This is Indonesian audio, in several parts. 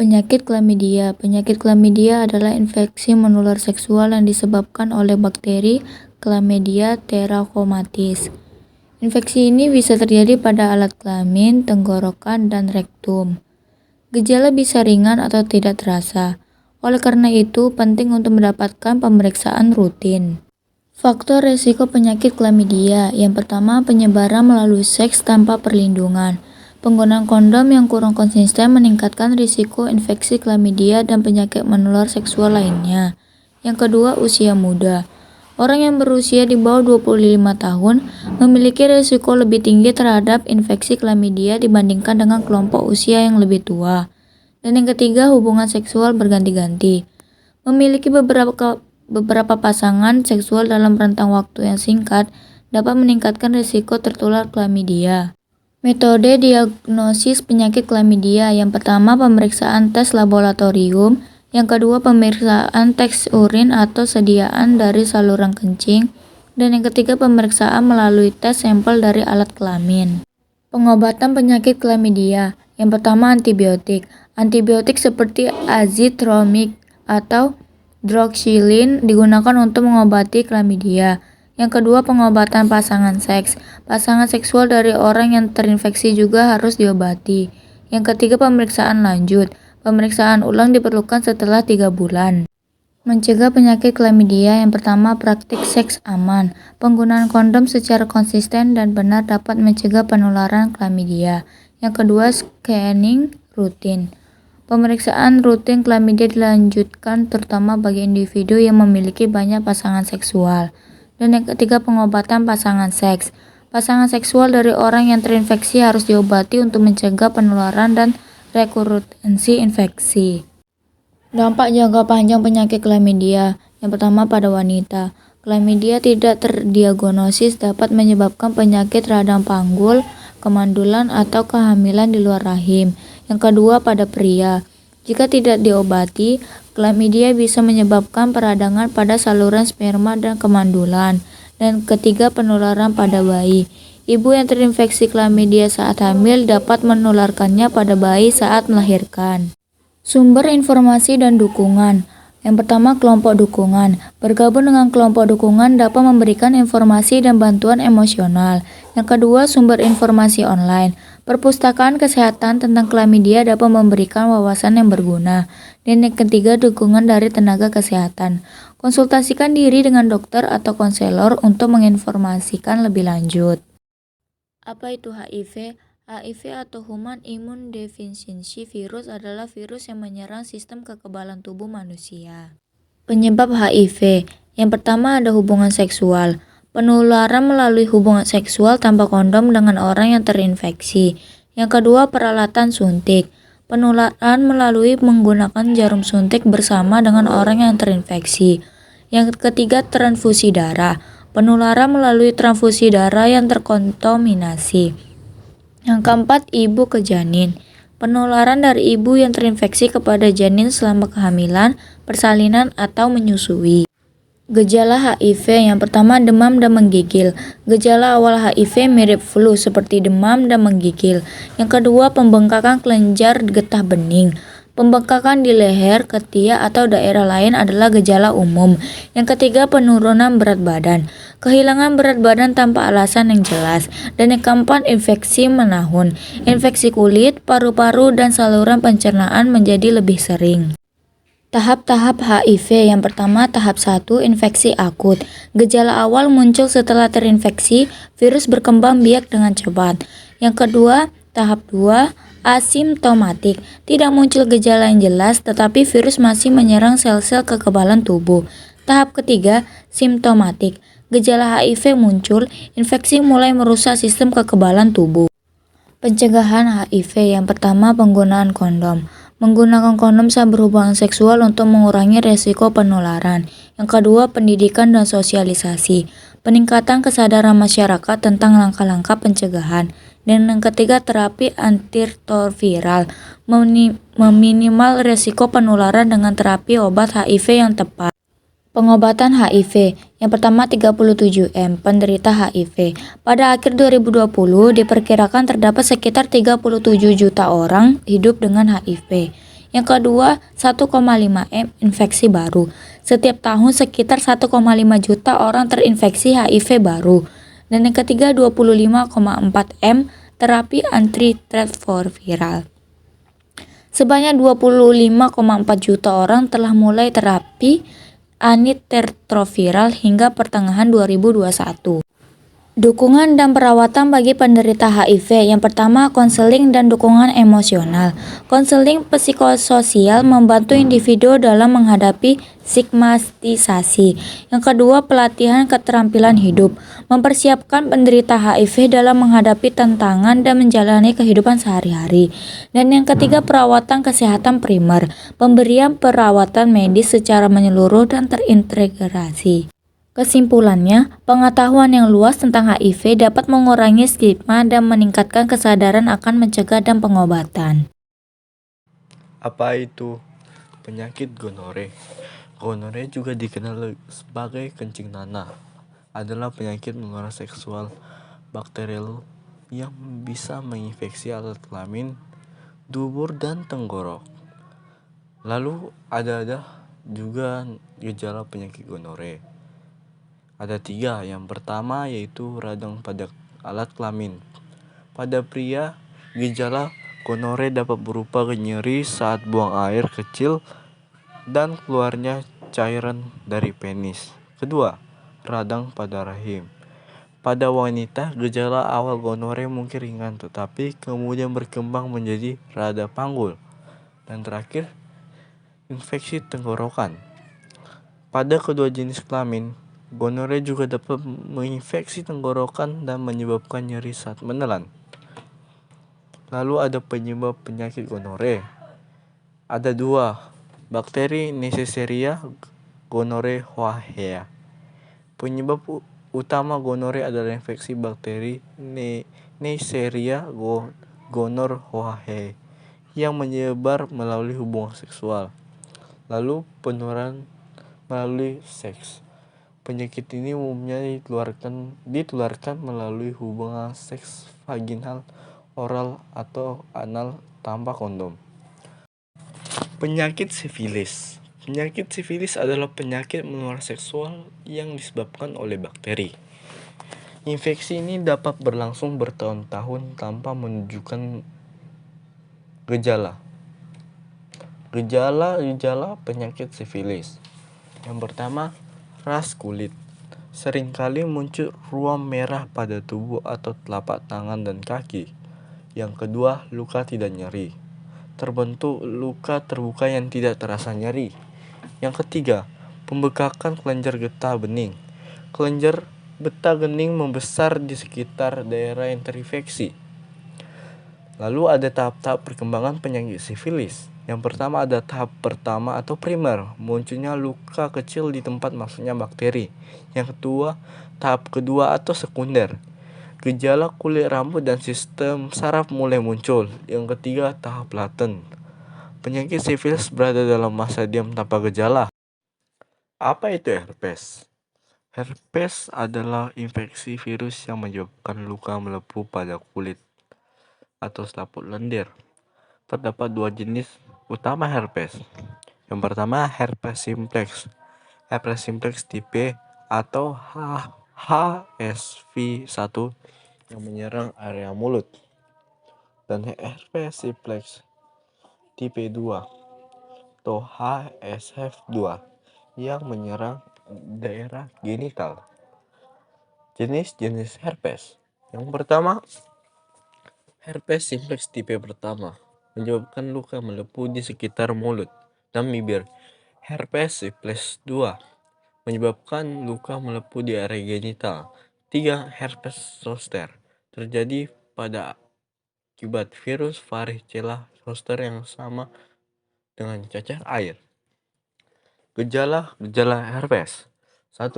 Penyakit klamidia. Penyakit klamidia adalah infeksi menular seksual yang disebabkan oleh bakteri Chlamydia trachomatis. Infeksi ini bisa terjadi pada alat kelamin, tenggorokan, dan rektum. Gejala bisa ringan atau tidak terasa. Oleh karena itu, penting untuk mendapatkan pemeriksaan rutin. Faktor resiko penyakit klamidia. Yang pertama, penyebaran melalui seks tanpa perlindungan. Penggunaan kondom yang kurang konsisten meningkatkan risiko infeksi klamidia dan penyakit menular seksual lainnya. Yang kedua, usia muda. Orang yang berusia di bawah 25 tahun memiliki risiko lebih tinggi terhadap infeksi klamidia dibandingkan dengan kelompok usia yang lebih tua. Dan yang ketiga, hubungan seksual berganti-ganti. Memiliki beberapa pasangan seksual dalam rentang waktu yang singkat dapat meningkatkan risiko tertular klamidia. Metode diagnosis penyakit klamidia. Yang pertama, pemeriksaan tes laboratorium. Yang kedua, pemeriksaan tes urin atau sediaan dari saluran kencing. Dan yang ketiga, pemeriksaan melalui tes sampel dari alat kelamin. Pengobatan penyakit klamidia. Yang pertama, antibiotik. Antibiotik seperti azithromycin atau doxycycline digunakan untuk mengobati klamidia. Yang kedua, pengobatan pasangan seks. Pasangan seksual dari orang yang terinfeksi juga harus diobati. Yang ketiga, pemeriksaan lanjut. Pemeriksaan ulang diperlukan setelah 3 bulan. Mencegah penyakit klamidia. Yang pertama, praktik seks aman. Penggunaan kondom secara konsisten dan benar dapat mencegah penularan klamidia. Yang kedua, scanning rutin. Pemeriksaan rutin klamidia dilanjutkan terutama bagi individu yang memiliki banyak pasangan seksual. Dan yang ketiga, pengobatan pasangan seks. Pasangan seksual dari orang yang terinfeksi harus diobati untuk mencegah penularan dan rekurensi infeksi. Dampak jangka panjang penyakit klamidia. Yang pertama, pada wanita. Klamidia tidak terdiagnosis dapat menyebabkan penyakit radang panggul, kemandulan, atau kehamilan di luar rahim. Yang kedua, pada pria. Jika tidak diobati, klamidia bisa menyebabkan peradangan pada saluran sperma dan kemandulan. Dan ketiga, penularan pada bayi. Ibu yang terinfeksi klamidia saat hamil dapat menularkannya pada bayi saat melahirkan. Sumber informasi dan dukungan. Yang pertama, kelompok dukungan. Bergabung dengan kelompok dukungan dapat memberikan informasi dan bantuan emosional. Yang kedua, sumber informasi online. Perpustakaan kesehatan tentang klamidia dapat memberikan wawasan yang berguna. Dan yang ketiga, dukungan dari tenaga kesehatan. Konsultasikan diri dengan dokter atau konselor untuk menginformasikan lebih lanjut. Apa itu HIV? HIV atau Human Immunodeficiency Virus adalah virus yang menyerang sistem kekebalan tubuh manusia. Penyebab HIV. Yang pertama, ada hubungan seksual. Penularan melalui hubungan seksual tanpa kondom dengan orang yang terinfeksi. Yang kedua, peralatan suntik. Penularan melalui menggunakan jarum suntik bersama dengan orang yang terinfeksi. Yang ketiga, transfusi darah. Penularan melalui transfusi darah yang terkontaminasi. Yang keempat, ibu ke janin. Penularan dari ibu yang terinfeksi kepada janin selama kehamilan, persalinan, atau menyusui. Gejala HIV. Yang pertama, demam dan menggigil. Gejala awal HIV mirip flu seperti demam dan menggigil. Yang kedua, pembengkakan kelenjar getah bening. Pembengkakan di leher, ketiak, atau daerah lain adalah gejala umum. Yang ketiga, penurunan berat badan. Kehilangan berat badan tanpa alasan yang jelas. Dan yang keempat, infeksi menahun. Infeksi kulit, paru-paru, dan saluran pencernaan menjadi lebih sering. Tahap-tahap HIV. Yang pertama, tahap 1, infeksi akut. Gejala awal muncul setelah terinfeksi, virus berkembang biak dengan cepat. Yang kedua, tahap 2, asimptomatik. Tidak muncul gejala yang jelas, tetapi virus masih menyerang sel-sel kekebalan tubuh. Tahap ketiga, simptomatik. Gejala HIV muncul, infeksi mulai merusak sistem kekebalan tubuh. Pencegahan HIV. Yang pertama, penggunaan kondom. Menggunakan kondom saat berhubungan seksual untuk mengurangi resiko penularan. Yang kedua, pendidikan dan sosialisasi. Peningkatan kesadaran masyarakat tentang langkah-langkah pencegahan. Dan yang ketiga, terapi antiretroviral. Meminimal resiko penularan dengan terapi obat HIV yang tepat. Pengobatan HIV. Yang pertama, 37M penderita HIV. Pada akhir 2020 diperkirakan terdapat sekitar 37 juta orang hidup dengan HIV. Yang kedua, 1,5 M infeksi baru. Setiap tahun sekitar 1,5 juta orang terinfeksi HIV baru. Dan yang ketiga, 25,4 M terapi antiretroviral. Sebanyak 25,4 juta orang telah mulai terapi antiretroviral hingga pertengahan 2021. Dukungan dan perawatan bagi penderita HIV. Yang pertama, konseling dan dukungan emosional. Konseling psikososial membantu individu dalam menghadapi stigmatisasi. Yang kedua, pelatihan keterampilan hidup. Mempersiapkan penderita HIV dalam menghadapi tantangan dan menjalani kehidupan sehari-hari. Dan yang ketiga, perawatan kesehatan primer. Pemberian perawatan medis secara menyeluruh dan terintegrasi. Kesimpulannya, pengetahuan yang luas tentang HIV dapat mengurangi stigma dan meningkatkan kesadaran akan mencegah dan pengobatan. Apa itu penyakit gonore? Gonore juga dikenal sebagai kencing nanah. Adalah penyakit menular seksual bakterial yang bisa menginfeksi alat kelamin, dubur, dan tenggorok. Lalu ada juga gejala penyakit gonore. Ada 3. Yang pertama yaitu radang pada alat kelamin. Pada pria, gejala gonore dapat berupa nyeri saat buang air kecil dan keluarnya cairan dari penis. Kedua, radang pada rahim. Pada wanita, gejala awal gonore mungkin ringan tetapi kemudian berkembang menjadi rada panggul. Dan terakhir, infeksi tenggorokan. Pada kedua jenis kelamin, gonore juga dapat menginfeksi tenggorokan dan menyebabkan nyeri saat menelan. Lalu ada penyebab penyakit gonore. Ada 2, bakteri Neisseria gonorrhoeae. Penyebab utama gonore adalah infeksi bakteri Neisseria gonorrhoeae yang menyebar melalui hubungan seksual. Lalu penularan melalui seks. Penyakit ini umumnya ditularkan melalui hubungan seks vaginal, oral, atau anal tanpa kondom. Penyakit sifilis. Penyakit sifilis adalah penyakit menular seksual yang disebabkan oleh bakteri. Infeksi ini dapat berlangsung bertahun-tahun tanpa menunjukkan gejala. Gejala penyakit sifilis. Yang pertama, ras kulit. Seringkali muncul ruam merah pada tubuh atau telapak tangan dan kaki. Yang kedua, luka tidak nyeri. Terbentuk luka terbuka yang tidak terasa nyeri. Yang ketiga, pembekakan kelenjar getah bening. Kelenjar getah bening membesar di sekitar daerah yang terinfeksi. Lalu ada tahap-tahap perkembangan penyakit sifilis. Yang pertama ada tahap pertama atau primer, munculnya luka kecil di tempat masuknya bakteri. Yang kedua, tahap kedua atau sekunder. Gejala kulit rambut dan sistem saraf mulai muncul. Yang ketiga, tahap laten. Penyakit sifilis berada dalam masa diam tanpa gejala. Apa itu herpes? Herpes adalah infeksi virus yang menyebabkan luka melepuh pada kulit atau selaput lendir. Terdapat 2 jenis utama herpes. Yang pertama, herpes simplex. Herpes simplex tipe atau HSV1 yang menyerang area mulut. Dan herpes simplex tipe 2 atau HSF2 yang menyerang daerah genital. Jenis-jenis herpes. Yang pertama, herpes simplex tipe pertama menyebabkan luka melepuh di sekitar mulut dan bibir. Herpes simplex 2 menyebabkan luka melepuh di area genital. 3. Herpes zoster terjadi pada akibat virus varicella zoster yang sama dengan cacar air. Gejala herpes. 1.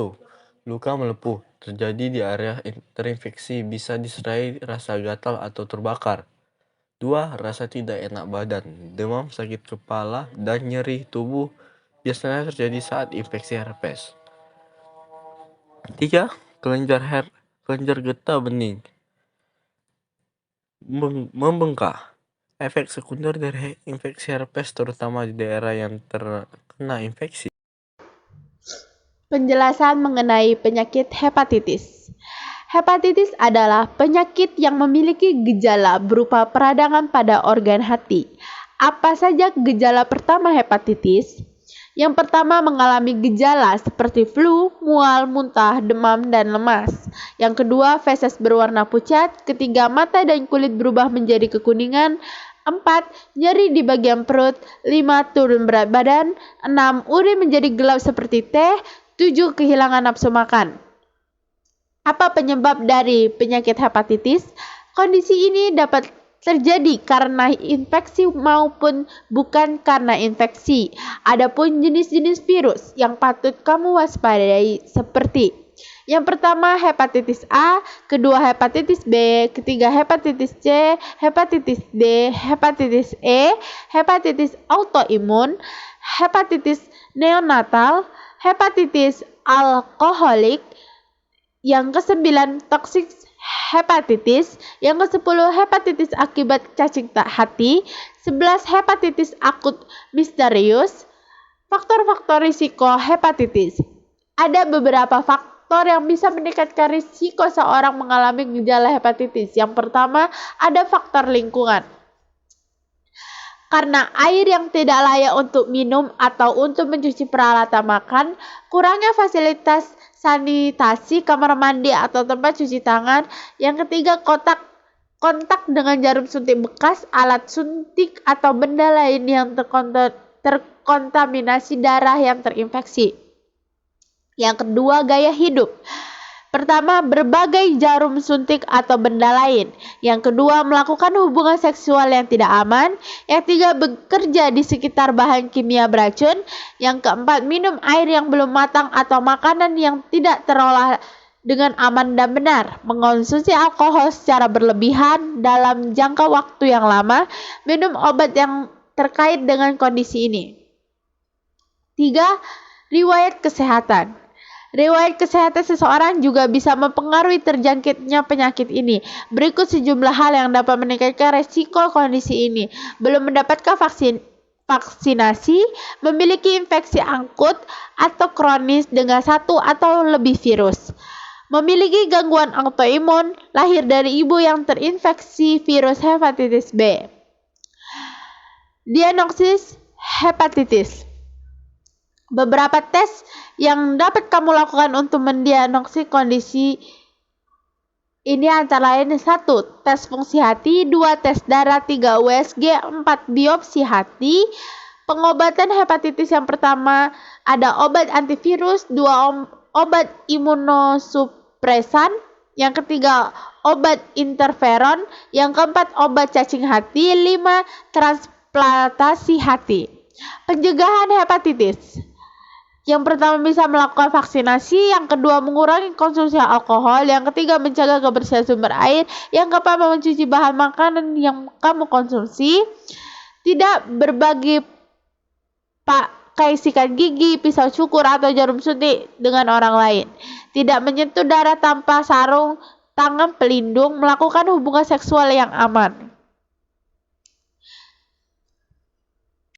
Luka melepuh terjadi di area terinfeksi, bisa disertai rasa gatal atau terbakar. 2. Rasa tidak enak badan, demam, sakit kepala, dan nyeri tubuh biasanya terjadi saat infeksi herpes. 3. Kelenjar getah bening membengkak. Efek sekunder dari infeksi herpes terutama di daerah yang terkena infeksi. Penjelasan mengenai penyakit hepatitis. Hepatitis adalah penyakit yang memiliki gejala berupa peradangan pada organ hati. Apa saja gejala pertama hepatitis? Yang pertama mengalami gejala seperti flu, mual, muntah, demam, dan lemas. Yang kedua, feses berwarna pucat. Ketiga, mata dan kulit berubah menjadi kekuningan. 4. Nyeri di bagian perut. 5. Turun berat badan. 6. Urin menjadi gelap seperti teh. 7. Kehilangan nafsu makan. Apa penyebab dari penyakit hepatitis? Kondisi ini dapat terjadi karena infeksi maupun bukan karena infeksi. Adapun jenis-jenis virus yang patut kamu waspadai seperti yang pertama hepatitis A, kedua hepatitis B, ketiga hepatitis C, hepatitis D, hepatitis E, hepatitis autoimun, hepatitis neonatal, hepatitis alkoholik, yang ke-9 toxic hepatitis, yang ke-10 hepatitis akibat cacing hati, 11 hepatitis akut misterius. Faktor-faktor risiko hepatitis. Ada beberapa faktor yang bisa meningkatkan risiko seorang mengalami gejala hepatitis. Yang pertama, ada faktor lingkungan. Karena air yang tidak layak untuk minum atau untuk mencuci peralatan makan, kurangnya fasilitas sanitasi kamar mandi atau tempat cuci tangan. Yang ketiga, kontak dengan jarum suntik bekas, alat suntik atau benda lain yang terkontaminasi darah yang terinfeksi. Yang kedua, gaya hidup. Pertama, berbagai jarum suntik atau benda lain. Yang kedua, melakukan hubungan seksual yang tidak aman. Yang tiga, bekerja di sekitar bahan kimia beracun. Yang keempat, minum air yang belum matang atau makanan yang tidak terolah dengan aman dan benar. Mengonsumsi alkohol secara berlebihan dalam jangka waktu yang lama. Minum obat yang terkait dengan kondisi ini. 3. Riwayat kesehatan. Riwayat kesehatan seseorang juga bisa mempengaruhi terjangkitnya penyakit ini. Berikut sejumlah hal yang dapat meningkatkan resiko kondisi ini. Belum mendapatkan vaksinasi, memiliki infeksi akut atau kronis dengan satu atau lebih virus. Memiliki gangguan autoimun, lahir dari ibu yang terinfeksi virus hepatitis B. Diagnosis hepatitis. Beberapa tes yang dapat kamu lakukan untuk mendiagnosis kondisi ini antara lain 1. Tes fungsi hati, 2. Tes darah, 3. USG, 4. Biopsi hati. Pengobatan hepatitis yang pertama ada obat antivirus, 2. Obat imunosupresan, yang ketiga obat interferon, yang keempat obat cacing hati, 5. Transplantasi hati. Pencegahan hepatitis. Yang pertama bisa melakukan vaksinasi, yang kedua mengurangi konsumsi alkohol, yang ketiga menjaga kebersihan sumber air, yang keempat mencuci bahan makanan yang kamu konsumsi, tidak berbagi pakai sikat gigi, pisau cukur atau jarum suntik dengan orang lain, tidak menyentuh darah tanpa sarung tangan pelindung, melakukan hubungan seksual yang aman.